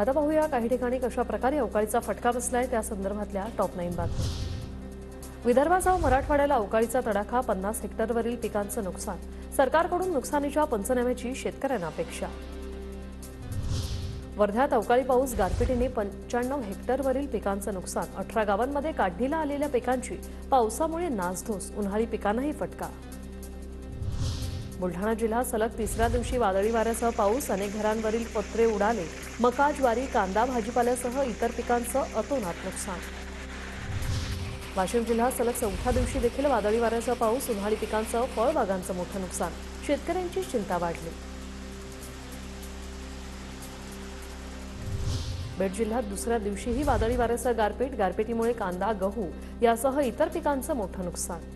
आता पाहूया काही ठिकाणी कशा प्रकारे अवकाळीचा फटका बसलाय त्या संदर्भातल्या टॉप 9 बातम्या। विदर्भासह मराठवाड्याला अवकाळीचा तडाखा, 50 हेक्टरवरील पिकांचं नुकसान, सरकारकडून नुकसानीच्या पंचनाम्याची शेतकऱ्यांना अपेक्षा। वर्ध्यात अवकाळी पाऊस, गारपिटीने 95 हेक्टरवरील पिकांचं नुकसान, 18 गावांमध्ये काढणीला आलेल्या पिकांची पावसामुळे नासधूस, उन्हाळी पिकांनाही फटका। बुलढाणा जिल्हा सलग तिसऱ्या दिवशी वादळी वाऱ्यासह पाऊस, अनेक घरांवरील पत्रे उडाले, मका, ज्वारी, कांदा, भाजीपाल्यासह इतर पिकांचं अतोनात नुकसान। वाशिम जिल्हा सलग चौथ्या दिवशी देखील वादळी वाऱ्यासह पाऊस, उन्हाळी पिकांसह फळबागांचं मोठं नुकसान, शेतकऱ्यांची चिंता वाढली। बीड जिल्ह्यात दुसऱ्या दिवशीही वादळी वाऱ्यासह गारपीट, गारपिटीमुळे कांदा, गहू यासह इतर पिकांचं मोठं नुकसान।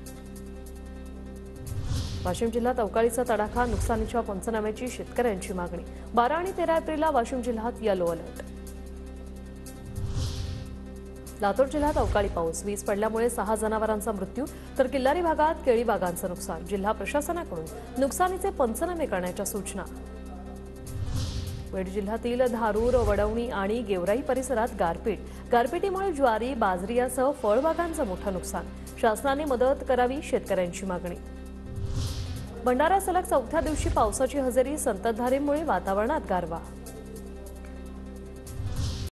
वाशिम जिल्ह्यात अवकाळीचा तडाखा, नुकसानीच्या पंचनाम्याची शेतकऱ्यांची मागणी। 12 आणि 13 एप्रिलला वाशिम जिल्ह्यात येलो अलर्ट। लातूर जिल्ह्यात अवकाळी पाऊस, वीज पडल्यामुळे 6 जनावरांचा मृत्यू, तर किल्लारी भागात केळी बागांचं नुकसान। जिल्हा प्रशासनाकडून नुकसानीचे पंचनामे करण्याच्या सूचना। बीड जिल्ह्यातील धारूर, वडवणी आणि गेवराई परिसरात गारपीट, गारपिटीमुळे ज्वारी, बाजरी यासह फळबागांचं मोठं नुकसान, शासनाने मदत करावी, शेतकऱ्यांची मागणी। भंडारा सलग चौथ्या दिवशी पावसाची हजेरी, संततधारेमुळे वातावरणात गारवा।